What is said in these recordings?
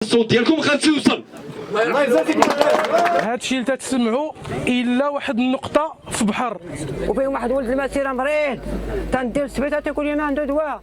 الصوت ديالكم غتوصل. هادشي اللي تتسمعوا الا واحد النقطه في بحر وفيهم واحد ولد المسيره مريض تندير السبيطه تيقول لي ما عنده دواء.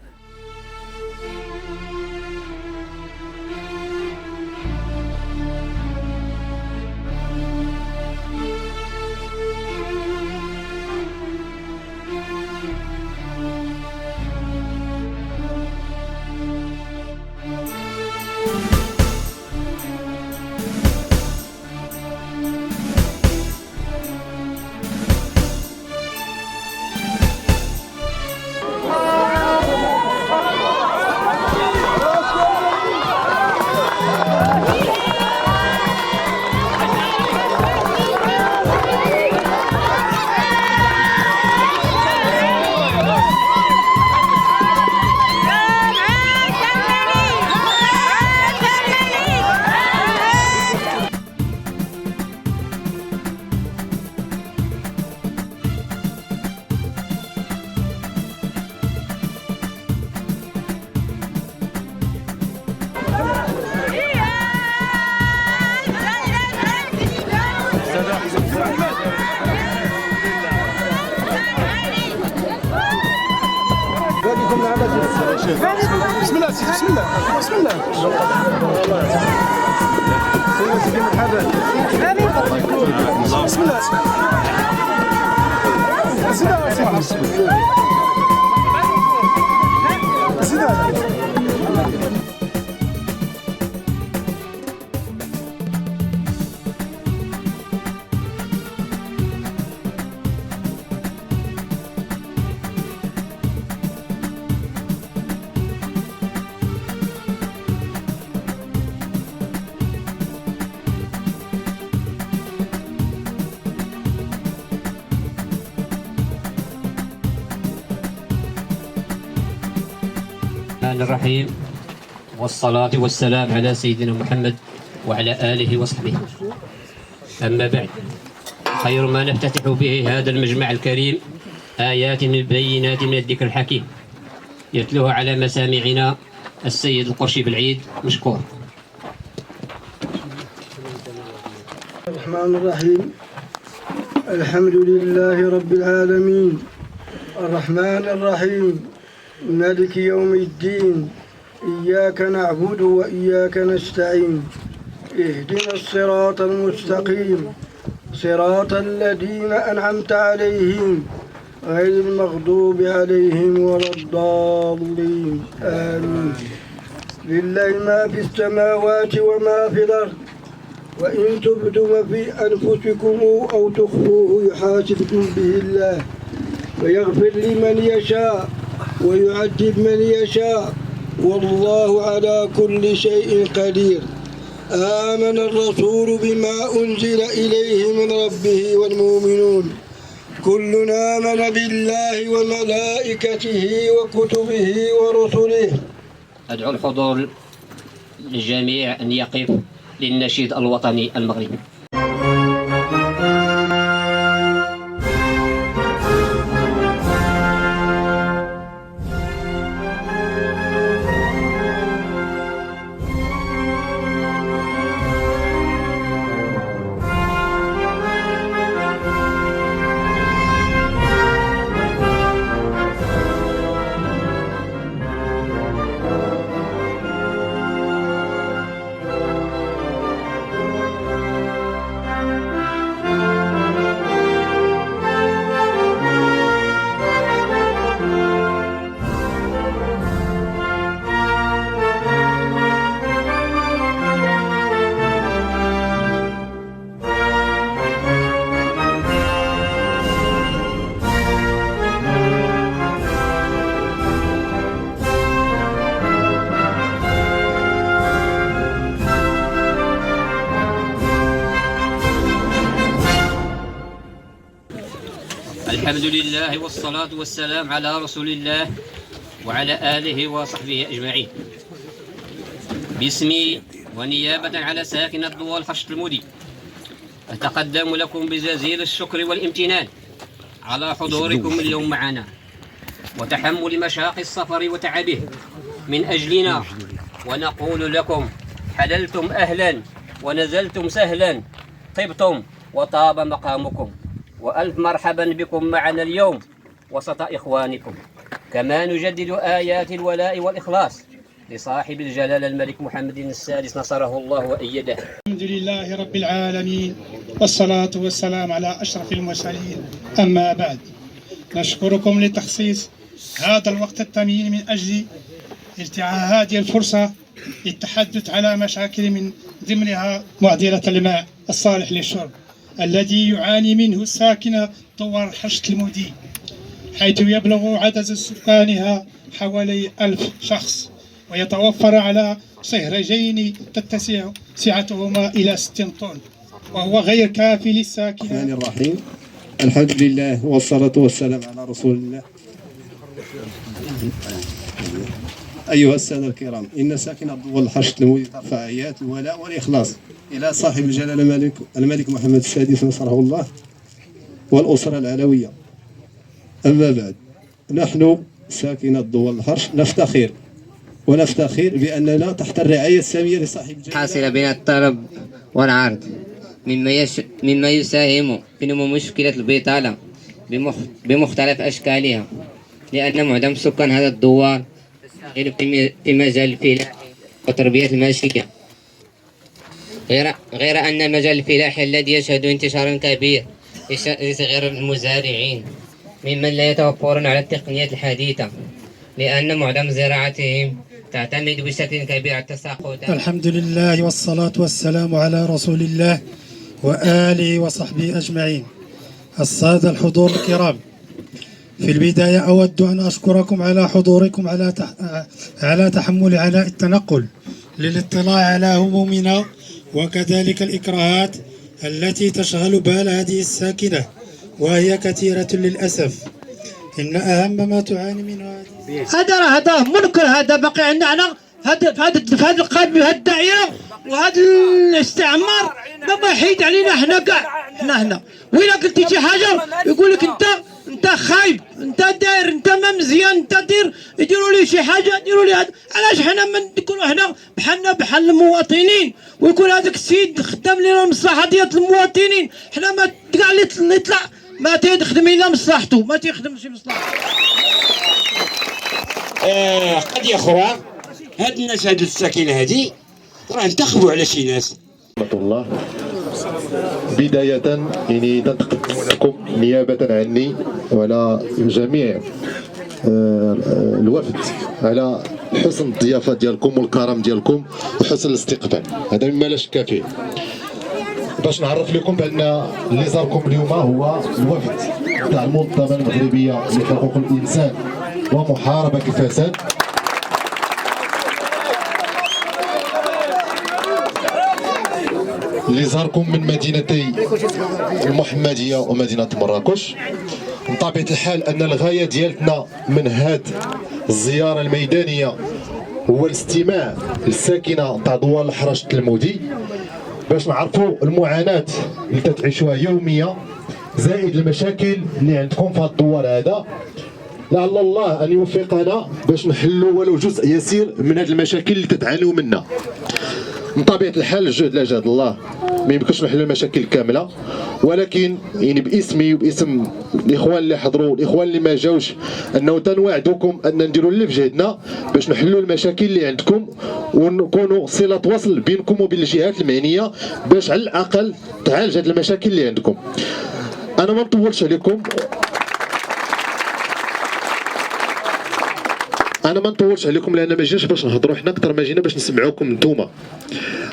بسم الله بسم الله بسم الله سيدي مرحبا بسم الله الرحمن الرحيم، والصلاة والسلام على سيدنا محمد وعلى آله وصحبه. أما بعد، خير ما نفتتح به هذا المجمع الكريم آيات بينات من الذكر الحكيم يتلوها على مسامعنا السيد القرشي بالعيد مشكور. الرحمن الرحيم، الحمد لله رب العالمين، الرحمن الرحيم، مالك يوم الدين، إياك نعبد وإياك نستعين، اهدنا الصراط المستقيم، صراط الذين أنعمت عليهم غير المغضوب عليهم ولا الضالين، آمين. لله ما في السماوات وما في الأرض، وإن تبدوا ما في أنفسكم أو تخفوه يحاسبكم به الله ويغفر لمن يشاء ويعذب من يشاء، والله على كل شيء قدير. آمن الرسول بما أنزل إليه من ربه والمؤمنون، كل آمن بالله وملائكته وكتبه ورسله. أدعو الحضور للجميع أن يقف للنشيد الوطني المغربي. الحمد لله والصلاة والسلام على رسول الله وعلى آله وصحبه أجمعين. باسمي ونيابة على ساكن الضوى الخشت المدي أتقدم لكم بجزيل الشكر والامتنان على حضوركم اليوم معنا وتحمل مشاق السفر وتعبه من أجلنا، ونقول لكم حللتم أهلا ونزلتم سهلا، طبتم وطاب مقامكم، وألف مرحبا بكم معنا اليوم وسط إخوانكم. كما نجدد آيات الولاء والإخلاص لصاحب الجلالة الملك محمد السادس نصره الله وأيده. الحمد لله رب العالمين، والصلاة والسلام على أشرف المرسلين. أما بعد، نشكركم لتخصيص هذا الوقت الثمين من أجل التعاء هذه الفرصة للتحدث على مشاكل من ضمنها معضلة الماء الصالح للشرب الذي يعاني منه الساكنة طوال حشد المدي، حيث يبلغ عدد سكانها حوالي 1000 شخص، ويتوفر على صهرجين تتسع سعتهما إلى 60 طن، وهو غير كافي للساكنة. الرحمن الرحيم. الحمد لله والصلاة والسلام على رسول الله. أيها السادة الكرام، إن ساكن الضوء الحشد المدي ترفع آيات الولاء والإخلاص إلى صاحب الجلالة الملك محمد السادس نصره الله والأسرة العلوية. أما بعد، نحن ساكن الضوء الحرش ونفتخر بأننا تحت الرعاية السامية لصاحب الجلالة حاصل بين الطلب والعرض، مما يساهم في نمو مشكلة البطالة بمختلف أشكالها، لأن معظم سكان هذا الدوار تشتغل في مجال الفلاحة وتربية الماشية، غير أن المجال الفلاحي الذي يشهد انتشارا كبير لصغار المزارعين ممن لا يتوفرون على التقنيات الحديثة، لأن معظم زراعتهم تعتمد بشكل كبير على التساقط. الحمد لله والصلاة والسلام على رسول الله وآله وصحبه أجمعين. السادة الحضور الكرام، في البداية أود أن أشكركم على حضوركم على تحمل عناء التنقل للاطلاع على همومنا وكذلك الإكراهات التي تشغل بال هذه الساكنة، وهي كثيرة للأسف. إن أهم ما تعاني منه هذا منكر، هذا باقي عندنا هذا القلب بهذه الدائرة وهذا الاستعمار ما يحيد علينا احنا كاع هنا. وإلا قلتي شي حاجة يقول لك انت خايب، انت داير، انت ما مزيان، انت دير، يديروا لي شي حاجة، يديروا لي هذا. علاش حنا ما نكونوا هنا بحال المواطنين، ويكون هذاك السيد خدام لنا المصلحة ديال المواطنين، حنا ما كاع اللي يطلع ما تيخدم الا مصلحته، ما تيخدمش مصلحته. قضية أخرى، هاد الناس هاد الساكنة هادي راه انتخبوا على شي ناس. ورحمة الله. بداية يعني نتقدم لكم نيابة عني وعلى جميع الوفد على حسن الضيافة ديالكم والكرم ديالكم وحسن الاستقبال، هذا مما لا شك فيه. باش نعرف لكم بأن اللي زاركم اليوم هو الوفد تاع المنظمة المغربية لحقوق الإنسان ومحاربة الفساد، اللي زاركم من مدينتي المحمدية ومدينة مراكش. من طبيعة الحال أن الغاية ديالتنا من هذه الزيارة الميدانية هو الاستماع للساكنة تاع دوار الحرش المودي باش نعرفوا المعاناة اللي تتعيشوها يوميا، زائد المشاكل اللي عندكم في هذا الدوار هذا. لعل الله أن يوفقنا باش نحلوا ولو جزء يسير من هذه المشاكل اللي تتعانوا منها. من طبيعة الحال الجهد لا جهد الله، ما يمكنش نحلوا المشاكل كاملة، ولكن يعني باسمي وباسم الاخوان اللي حضروا والاخوان اللي ما جاوش انه تنوعدكم ان نديروا اللي في جهدنا باش نحلوا المشاكل اللي عندكم ونكونوا صلة وصل بينكم وبين الجهات المعنية باش على الاقل تعالج هذه المشاكل اللي عندكم. انا ما نطولش عليكم، لان ما جيناش باش نهضروا حنا اكثر ما جينا باش نسمعوكم نتوما.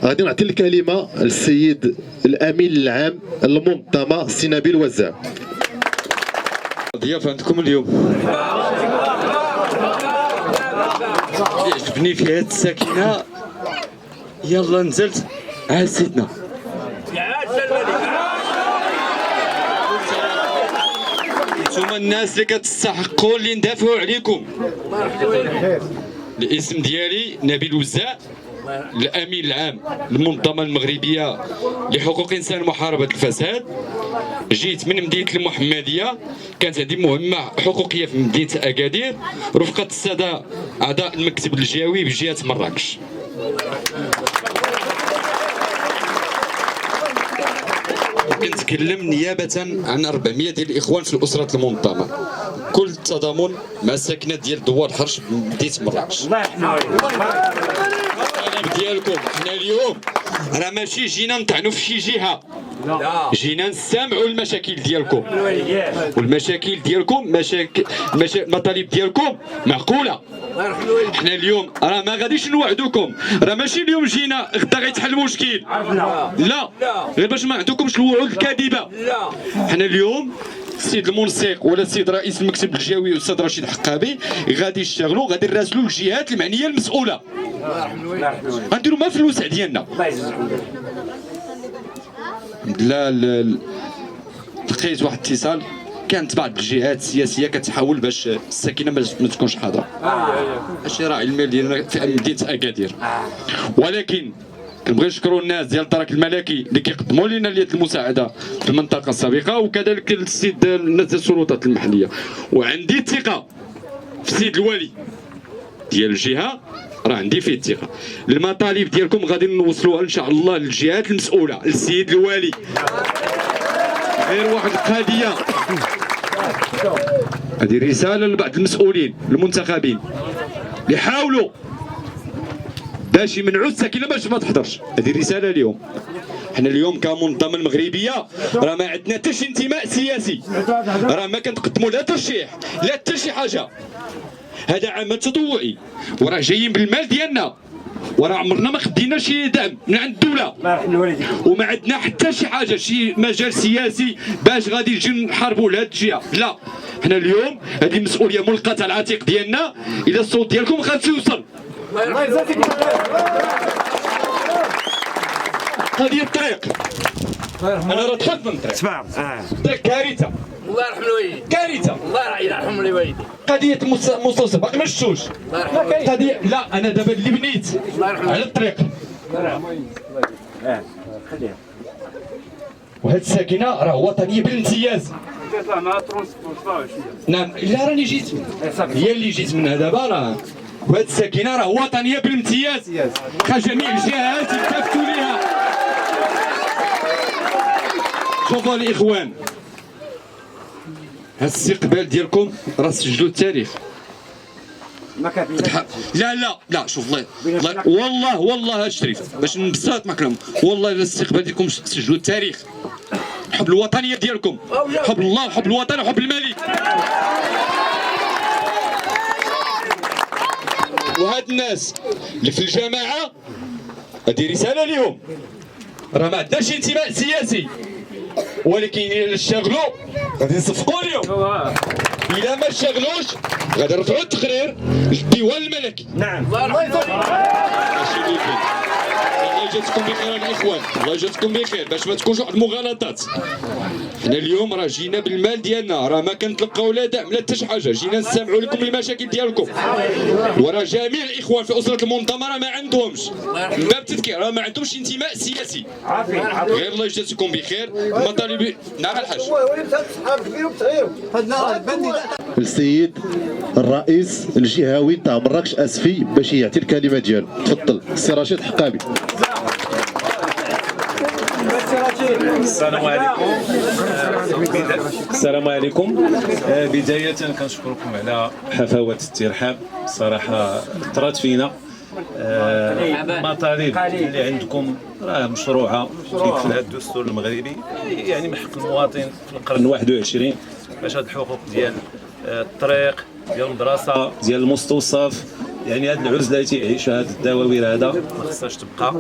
غادي نعطي الكلمه للسيد الامين العام المنظمه سي نبيل وزاع. ضيافة عندكم اليوم عجبني في هاد الساكنة، يلا نزلت عزتنا. نتوما الناس اللي كتستحقوا اللي ندافعوا عليكم. الاسم ديالي نبيل وزاع، الامين العام للمنظمه المغربيه لحقوق الانسان ومحاربه الفساد. جيت من مدينه المحمديه، كانت عندي مهمه حقوقيه في مدينه اكادير رفقه الساده اعضاء المكتب الجهوي بجهه مراكش. كنتكلم نيابه عن 400 ديال الاخوان في الاسره المنظمه، كل التضامن مع الساكنه ديال دوار الحرش بمدينه مراكش. ديالكم حنا اليوم راه ماشي جينا نطعنوا في شي جهه، جينا نستمعوا المشاكل ديالكم، والمشاكل ديالكم المطالب ديالكم معقوله. حنا اليوم راه ما غاديش نوعدوكم، راه ماشي اليوم جينا غدا غيتحل المشكل، لا غير باش ما عندكمش الوعود الكاذبه. حنا اليوم السيد المنسق ولا السيد رئيس المكتب الجوي والاستاذ رشيد حقابي غادي يشتغلوا، غادي نراسلوا الجهات المعنيه المسؤوله، غنديروا ما في الوسع ديالنا. لا لقيت واحد الاتصال، كانت بعض الجهات السياسيه كتحاول باش الساكنه ما تكونش حاضره، هادشي راه علمي ديالنا في مدينه اكادير. ولكن كنبغي نشكروا الناس ديال الدرك الملكي اللي كيقدموا لنا اليد المساعده في المنطقه السابقه، وكذلك السيد الناس ديال السلطات المحليه. وعندي الثقه في السيد الوالي ديال الجهه، راه عندي فيه الثقه. المطالب ديالكم غادي نوصلوها ان شاء الله للجهات المسؤوله، للسيد الوالي. غير واحد القضيه، هذه رساله لبعض المسؤولين المنتخبين اللي حاولوا باش يمنعوا الساكنه باش ما تحضرش، هذه رساله اليوم. حنا اليوم كمنظمه المغربيه راه ما عندنا حتى شي انتماء سياسي، راه ما كنقدموا لا ترشيح لا حتى شي حاجه، هذا عمل تطوعي وراه جايين بالمال ديالنا، وراه عمرنا ما خدينا شي دعم من عند الدوله، وما عندنا حتى شي حاجه شي مجال سياسي باش غادي نجي نحاربوا لهاد الجهه، لا. حنا اليوم هذه مسؤوليه ملقاه على العاتق ديالنا، اذا الصوت ديالكم غادي يوصل. هذه الطريق، انا راه دخلت من الطريق، الطريق كارثه، الله يرحم الوالدين، كارثه، الله يرحم الوالدين. قضيه المستوصف باقي ما شفتوش، قضيه لا انا دابا اللي بنيت على الطريق، وهاد الساكنه راه وطنيه بالامتياز. نعم لا راني جيت، هي اللي جيت منها دابا راه، وهاد الساكنه راه وطنيه بالامتياز، جميع الجهات يلتفتوا ليها. شوفوا الاخوان، هاد الاستقبال ديالكم راه سجلوا التاريخ. لا لا لا شوف الله والله الشريف باش نبسط مع كلام، والله الاستقبال ديالكم سجلوا التاريخ. حب الوطنيه ديالكم، حب الله وحب الوطن وحب الملك. وهاد الناس اللي في الجماعه هذه رساله ليهم، راه ما عندناش انتماء سياسي، ولكن الا اشتغلوا غادي نصفقوا اليوم، الا ما اشتغلوش غادي نرفعوا التقرير للديوان الملكي. نعم الله يجازيكم بخير الاخوان، الله يجازيكم بخير باش ما تكونش واحد المغالطات. حنا اليوم راه جينا بالمال ديالنا، راه ما كنتلقاو لا دعم لا حتى شي حاجه، جينا نستمعوا لكم المشاكل ديالكم، وراه جميع الاخوان في اسره المنظمه راه ما عندهمش من باب التذكير، راه ما عندهمش انتماء سياسي. غير الله يجازيكم بخير. المطالب نعم الحاج. السيد الرئيس الجهوي تاع مراكش اسفي باش يعطي الكلمه ديالو، تفضل السي رشيد حقابي. السلام عليكم. السلام عليكم. بداية كنشكركم على حفاوة الترحاب، صراحة أثرت فينا. المطالب اللي عندكم راه مشروعة في هذا الدستور المغربي، يعني من حق المواطن في القرن 21 باش هاد الحقوق ديال الطريق ديال المدرسة ديال المستوصف، يعني هاد العزلة اللي تيعيشها هاد الدواوير هذا ما خصهاش تبقى.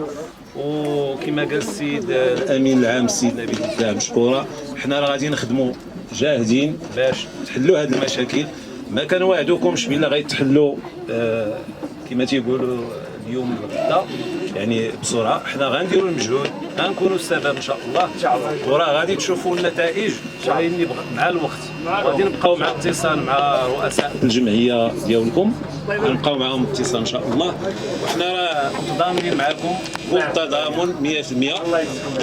وكما قال السيد الامين العام السيد نبيل الدهب مشكوره، حنا راه غادي نخدموا جاهدين باش تحلوا هذه المشاكل. ما كنوعدوكمش بلا غيتحلوا كما تيقولوا اليوم غدا، يعني بسرعه. حنا غنديروا المجهود، غنكونوا السبب ان شاء الله، وراه غادي تشوفوا النتائج مع الوقت. غادي نبقاو مع اتصال مع رؤساء الجمعيه ديالكم، غنبقاو معهم اتصال ان شاء الله، وحنا راه متضامنين معكم كل التضامن 100%.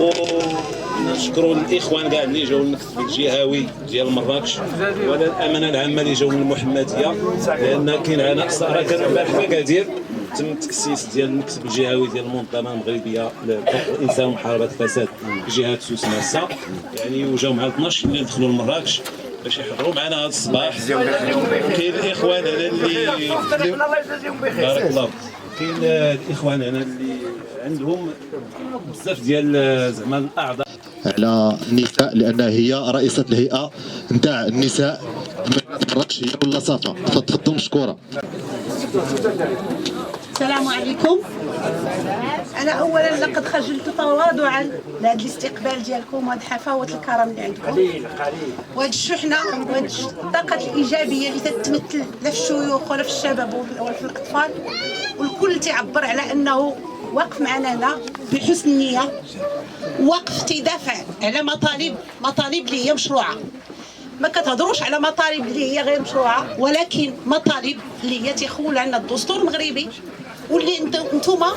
ونشكروا الاخوان كاع اللي جاوا المكتب الجهوي ديال مراكش ولا الامانه العامه اللي جاوا من المحمديه، لان كاين عنا راه كان البارح في اكادير تم تاسيس ديال المكتب الجهوي ديال المنظمه المغربيه لحقوق الانسان ومحاربه الفساد بجهه سوس ماسه، يعني وجاو مع 12 اللي دخلوا لمراكش باش يحضروا معنا هذا الصباح. كاين الاخوان هنا اللي بارك الله، كاين الاخوان هنا اللي عندهم بزاف ديال زعما الاعضاء على النساء، لانها هي رئيسه الهيئه نتاع النساء مراكش، هي ولا صافا. تفضلوا مشكوره. السلام عليكم. انا اولا لقد خجلت تواضعا لهذا الاستقبال ديالكم وهذه حفاوه الكرم اللي عندكم، وهذه الشحنه وهذه الطاقه الايجابيه اللي تتمثل لا في الشيوخ ولا في الشباب ولا في الاطفال، والكل تعبر على انه واقف معنا هنا بحسن نيه، واقف تدافع على مطالب اللي هي مشروعه. ما كتهضروش على مطالب اللي هي غير مشروعه، ولكن مطالب اللي هي تيخول عنا الدستور المغربي، واللي نتوما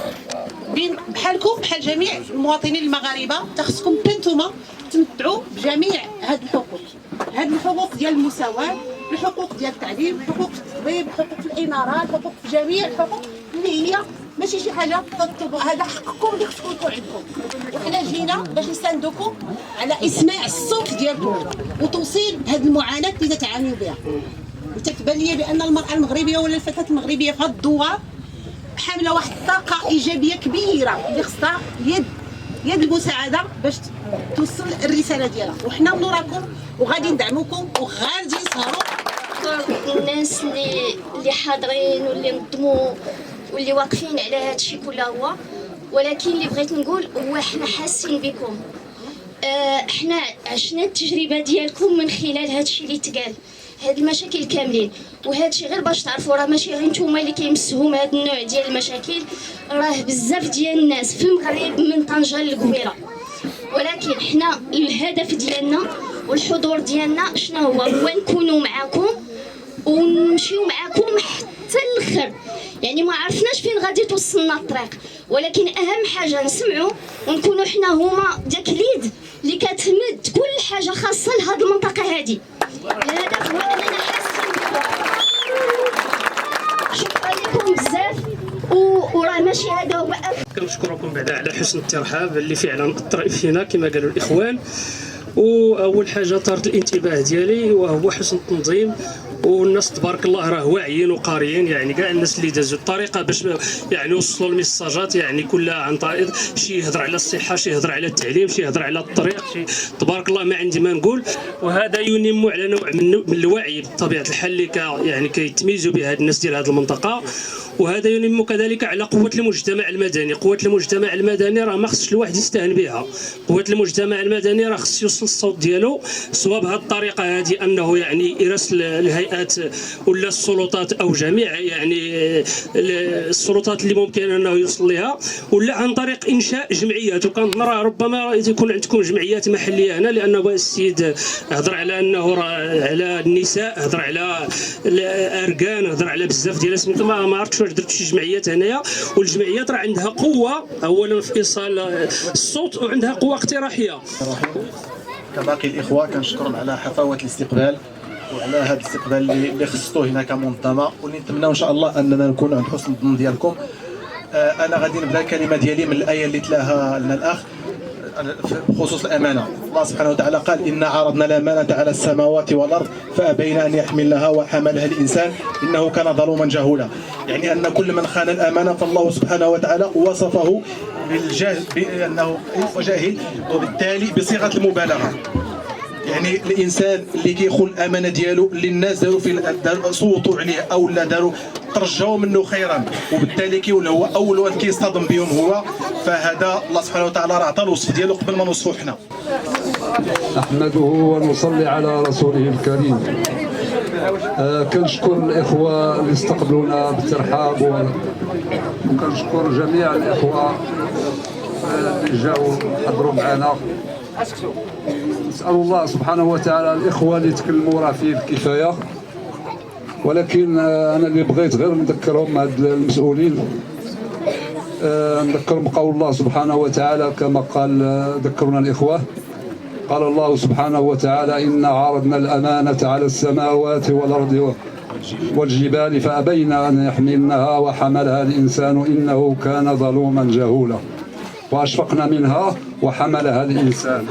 بحالكم بحال جميع المواطنين المغاربه خصكم نتوما تمتعوا بجميع هاد الحقوق ديال المساواه، الحقوق ديال التعليم، حقوق التطبيب، حقوق الامارات، حقوق جميع الحقوق اللي هي ماشي شي حاجه تطلبوا، هذا حقكم اللي خصكم يكون عندكم. وحنا جينا باش نساندوكم على اسماع الصوت ديالكم وتوصيل هذه المعاناه اللي تتعانيوا بها. وتتبان لي بان المراه المغربيه ولا الفتاه المغربيه في هذا الدوار حامله واحد الطاقه ايجابيه كبيره اللي خصها يد المساعده باش توصل الرساله ديالها، وحنا نراكم وغادي ندعموكم وغادي نسهروا. الناس اللي حاضرين واللي نظموا واللي واقفين على هذا الشيء كله هو، ولكن اللي بغيت نقول هو حنا حاسين بكم، حنا عشنا التجربه ديالكم من خلال هذا الشيء اللي تقال، هاد المشاكل كاملين. وهذا الشيء غير باش تعرفوا راه ماشي غير نتوما اللي كيمسهم هذا النوع ديال المشاكل، راه بزاف ديال الناس في المغرب من طنجة للقويره. ولكن حنا الهدف ديالنا والحضور ديالنا شنو هو نكونوا معكم ونمشيو معكم حتى الاخر. يعني ما عرفناش فين غادي توصلنا الطريق، ولكن اهم حاجه نسمعوا ونكونوا حنا هما داك اليد اللي كتمد كل حاجه خاصه لهاد المنطقه هذه. الهدف هو اننا حاسين بكم. شكرا لكم بزاف، وراه ماشي هذا هو. كنشكركم بعدا على حسن الترحاب اللي فعلا اثر فينا كما قالوا الاخوان. واول حاجه طارت الانتباه ديالي وهو حسن التنظيم، والناس تبارك الله راه واعيين وقاريين، يعني كاع الناس اللي دازوا الطريقه باش يعني يوصلوا الميساجات، يعني كلها عن طريق شي يهضر على الصحه، شي يهضر على التعليم، شي يهضر على الطريق، شي تبارك الله ما عندي ما نقول. وهذا ينم على نوع من الوعي بطبيعه الحال اللي يعني كيتميزوا به هاد الناس ديال هذه المنطقه. وهذا ينم كذلك على قوه المجتمع المدني. قوه المجتمع المدني راه ما خصش الواحد يستهان بها. قوه المجتمع المدني راه خص يوصل الصوت ديالو سواء بهذه الطريقه هذه، انه يعني يراسل الهيئات ولا السلطات او جميع يعني السلطات اللي ممكن انه يوصل لها، ولا عن طريق انشاء جمعيات. وكنظن ربما يكون عندكم جمعيات محليه هنا، لانه السيد هضر على انه على النساء، هضر على الاركان، هضر على بزاف ديال سميتو، ما عرفتش واش درت شي جمعيات هنايا. والجمعيات راه عندها قوه اولا في ايصال الصوت وعندها قوه اقتراحيه. كباقي الاخوه كنشكرهم على حفاوه الاستقبال وعلى هذا الاستقبال اللي خصتوه هنا كمنظمه، واللي نتمناو ان شاء الله اننا نكونوا عند حسن الظن ديالكم. انا غادي نبدا الكلمه ديالي من الايه اللي تلاها لنا الاخ بخصوص الامانه. الله سبحانه وتعالى قال: انا عرضنا الامانه على السماوات والارض فابين ان يحملنها وحملها الانسان انه كان ظلوما جهولا. يعني ان كل من خان الامانه فالله سبحانه وتعالى وصفه بالجهل بانه جاهل، وبالتالي بصيغه المبالغه. يعني الانسان اللي كيخون الامانه ديالو اللي الناس داروا صوتوا عليه او لا داروا ترجوا منه خيرا، وبالتالي كيولي هو اول واحد كيصطدم بهم هو. فهذا الله سبحانه وتعالى راه عطى الوصف ديالو قبل ما نوصفوا حنا. نحمده ونصلي على رسوله الكريم. كنشكر الاخوه اللي استقبلونا بالترحاب، وكنشكر جميع الاخوه اللي جاوا حضروا معنا. نسال الله سبحانه وتعالى الاخوه اللي تكلموا راه فيه الكفايه، ولكن انا اللي بغيت غير نذكرهم هاد المسؤولين، نذكرهم بقول الله سبحانه وتعالى كما قال ذكرنا الاخوه. قال الله سبحانه وتعالى: إنا عرضنا الأمانة على السماوات والأرض والجبال فأبين أن يحملنها وحملها الإنسان إنه كان ظلوما جهولا وأشفقنا منها وحملها الإنسان.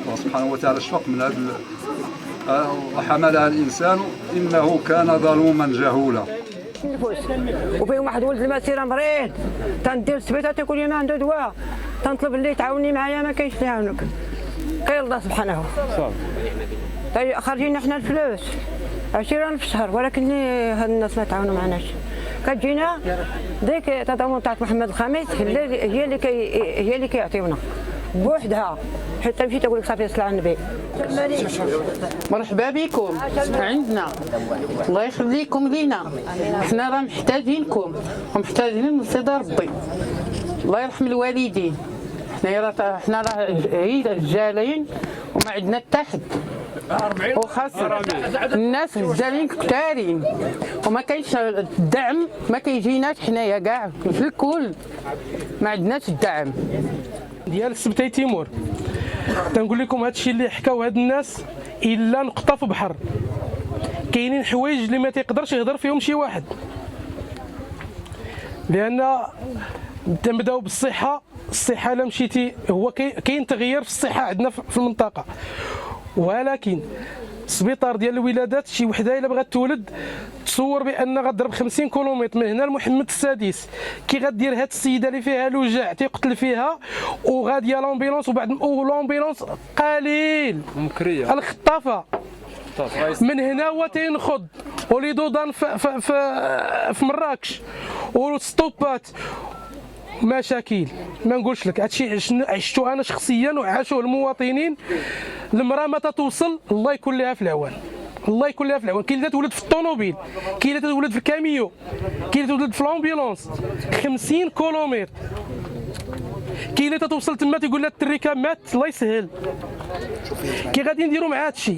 الله سبحانه وتعالى أشفق من هذا وحملها الإنسان إنه كان ظلوما جهولا. وفيهم واحد ولد المسيره مريض تندير السبيطه تيقول لي ما عنده دواء، تنطلب اللي تعاوني معايا ما كاينش اللي يعاونك، كاين الله سبحانه. خارجين حنا الفلوس 20 في الشهر، ولكن هاد الناس ما تعاونوا معناش. كتجينا ديك تضامن تاع محمد الخامس هي اللي كيعطيونا بوحدها، حتى مشيت تقول لك صافي صلى على النبي. مرحبا بكم عندنا، الله يخليكم لينا، حنا راه محتاجينكم ومحتاجين من سيدي ربي، الله يرحم الوالدين. حنا راه رجالين وما عندنا حتى حد، وخاص الناس رجالين كثارين وما كاينش الدعم، ما كيجيناش حنايا كاع في الكل، ما عندناش الدعم ديال السبتي تيمور. تنقول لكم هادشي اللي حكاو هاد الناس الا نقطه في بحر. كاينين حوايج اللي ما تيقدرش يهضر فيهم شي واحد، لان تنبداو بالصحه. الصحه الا مشيتي هو كاين تغيير في الصحه عندنا في المنطقه، ولكن السبيطار ديال الولادات شي وحده الا بغات تولد تصور بان غضرب 50 كيلومتر من هنا لمحمد السادس، كي غدير هاد السيده اللي فيها الوجع تيقتل فيها وغاديه لامبيلونس، وبعد لامبيلونس قليل مكريه الخطافه من هنا هو تينخض وليدودان في مراكش والسطوبات مشاكل. ما نقولش لك هادشي عشتو انا شخصيا وعاشوه المواطنين. المراه متى توصل الله يكون لها في العوان، الله يكون لها في العوان. كاين اللي تولد في الطوموبيل، كاين اللي تولد في الكاميو، كاين اللي تولد في لامبيلونس 50 كيلومتر، كاين اللي توصل تما تيقول لها التريكه مات الله يسهل. كي غادي نديروا مع هادشي؟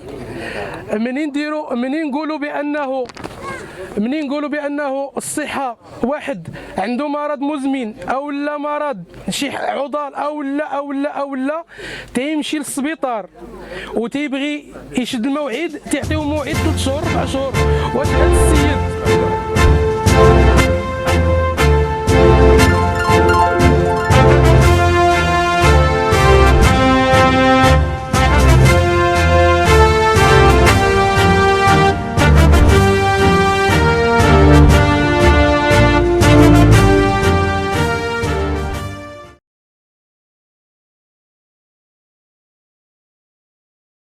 منين نقولوا بانه الصحه واحد عنده مرض مزمن او لا مرض شي عضال او لا تيمشي للسبيطار وتيبغي يشد الموعد، تعطيو موعد 3 شهور 4 شهور. واش هذا السيد